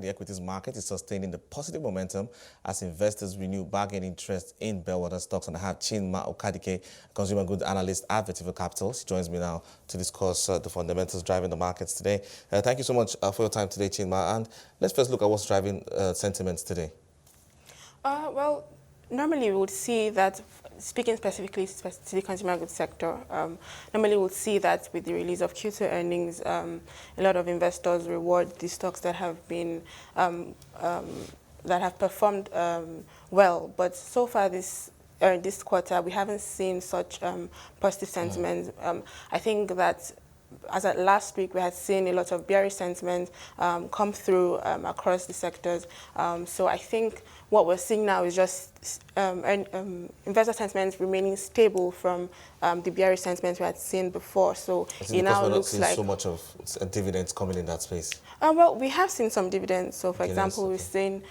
the equities market is sustaining the positive momentum as investors renew bargaining interest in bellwether stocks. And I have Chinma Ukadike, Consumer Goods Analyst at Vetiva Capital. She joins me now to discuss the fundamentals driving the markets today. Thank you so much for your time today, Chinma. And let's first look at what's driving sentiments today. Well, normally we would see that, speaking specifically to the consumer goods sector, normally we'll see that with the release of Q2 earnings, a lot of investors reward the stocks that have been that have performed well. But so far this quarter, we haven't seen such positive sentiments. I think that as at last week, we had seen a lot of bearish sentiment come through across the sectors. So I think what we're seeing now is just investor sentiments remaining stable from the bearish sentiments we had seen before. So it now looks like so much of dividends coming in that space. Well, we have seen some dividends. So, for example, we've seen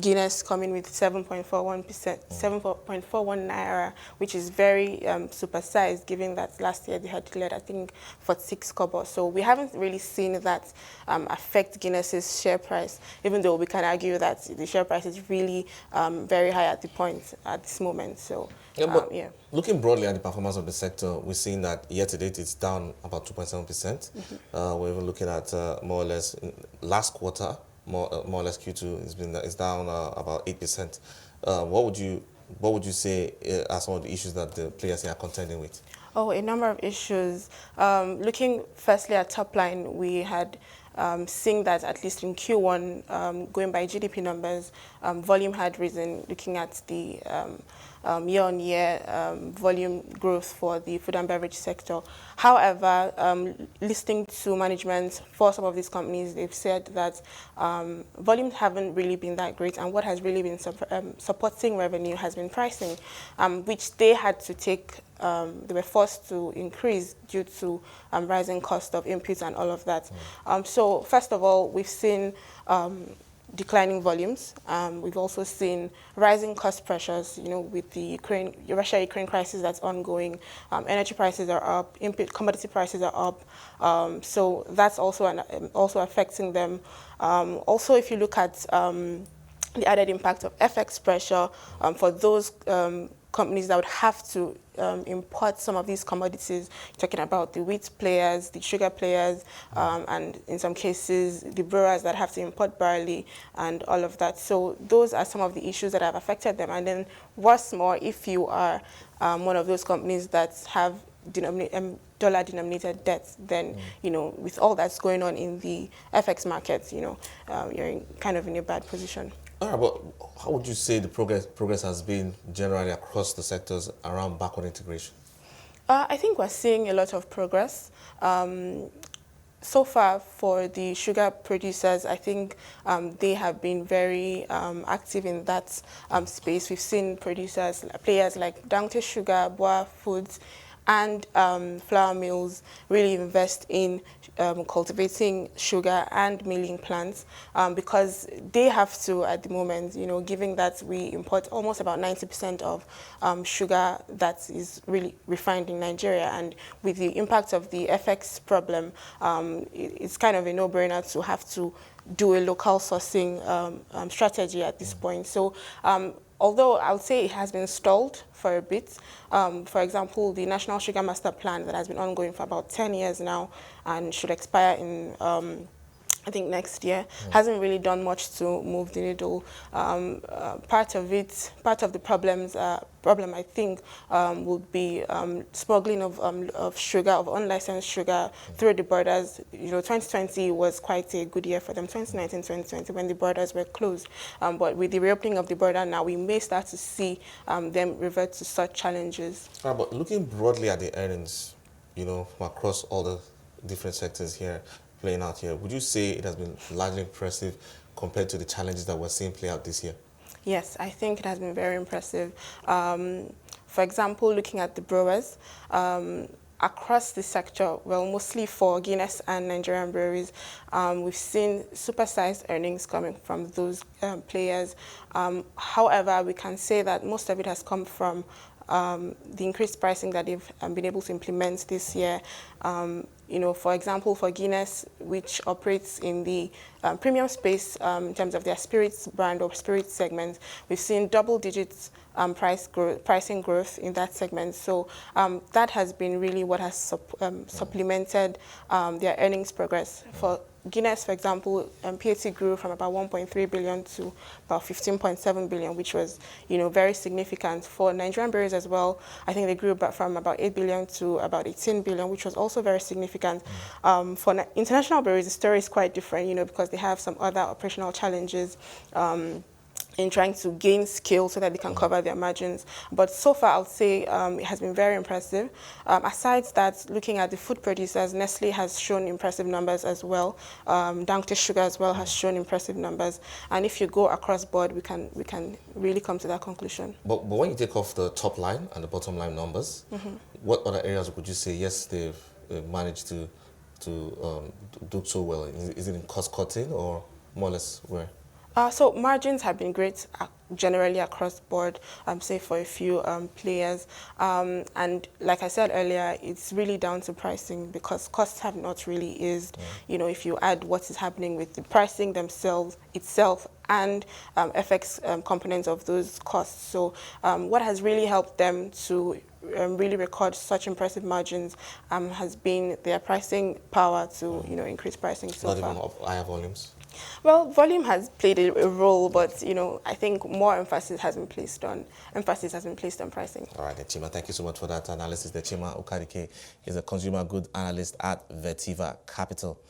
Guinness coming with 7.41%, 7.41 naira, which is very supersized, given that last year they had declared, I think, 46 kobo. So we haven't really seen that affect Guinness's share price, even though we can argue that the share price is really very high at this moment. So, yeah. Looking broadly at the performance of the sector, we're seeing that year to date it's down about 2.7%. We're even looking at more or less last quarter, more or less Q2 is down about 8%. What would you say are some of the issues that the players here are contending with? Oh, a number of issues. Looking firstly at top line, we had seeing that at least in Q1, going by GDP numbers, volume had risen. Looking at the year-on-year volume growth for the food and beverage sector. However, listening to management for some of these companies, they've said that volumes haven't really been that great, and what has really been supporting revenue has been pricing, which they had to take. They were forced to increase due to rising cost of inputs and all of that. So first of all, we've seen declining volumes. We've also seen rising cost pressures, with the Russia-Ukraine crisis that's ongoing. Energy prices are up, input commodity prices are up. So that's also affecting them. Also, if you look at the added impact of FX pressure for those companies that would have to import some of these commodities, talking about the wheat players, the sugar players, and in some cases, the brewers that have to import barley and all of that. So those are some of the issues that have affected them. And then what's more, if you are one of those companies that have dollar-denominated debt, then, with all that's going on in the FX markets, you're kind of in a bad position. All right, but how would you say the progress has been generally across the sectors around backward integration? I think we're seeing a lot of progress. So far, for the sugar producers, I think they have been very active in that space. We've seen players like Dangote Sugar, Boa Foods, and flour mills really invest in cultivating sugar and milling plants because they have to, at the moment, given that we import almost about 90% of sugar that is really refined in Nigeria, and with the impact of the FX problem, it's kind of a no-brainer to have to do a local sourcing strategy at this point. So although I would say it has been stalled for a bit. For example, the National Sugar Master Plan that has been ongoing for about 10 years now and should expire in, I think, next year, hasn't really done much to move the needle. Part of the problem, I think, would be smuggling of sugar, of unlicensed sugar through the borders. 2020 was quite a good year for them, 2019, 2020, when the borders were closed. But with the reopening of the border now, we may start to see them revert to such challenges. But looking broadly at the earnings, across all the different sectors here, playing out here, would you say it has been largely impressive compared to the challenges that we're seeing play out this year? Yes, I think it has been very impressive. For example, looking at the brewers, across the sector, well, mostly for Guinness and Nigerian breweries, we've seen supersized earnings coming from those players. However, we can say that most of it has come from the increased pricing that they've been able to implement this year. For example, for Guinness, which operates in the premium space, in terms of their spirits brand or spirits segment, we've seen double-digit pricing growth in that segment. So that has been really what has supplemented their earnings progress. For Guinness, for example, PAT grew from about 1.3 billion to about 15.7 billion, which was, very significant. For Nigerian breweries as well, I think they grew from about 8 billion to about 18 billion, which was also very significant. For international breweries, the story is quite different, because they have some other operational challenges. In trying to gain scale so that they can cover their margins. But so far, I would say it has been very impressive. Aside that, looking at the food producers, Nestle has shown impressive numbers as well. Dangote Sugar as well has shown impressive numbers. And if you go across board, we can really come to that conclusion. But when you take off the top line and the bottom line numbers, what other areas would you say, yes, they've managed to do so well? Is it in cost cutting or more or less where? So margins have been great generally across board, say for a few players. And like I said earlier, it's really down to pricing because costs have not really eased. If you add what is happening with the pricing itself and FX components of those costs. So what has really helped them to really record such impressive margins has been their pricing power to increase pricing so far. Not even higher volumes? Well, volume has played a role, but I think more emphasis has been placed on pricing. All right, Chinma, thank you so much for that analysis. Chinma Ukadike is a consumer goods analyst at Vetiva Capital.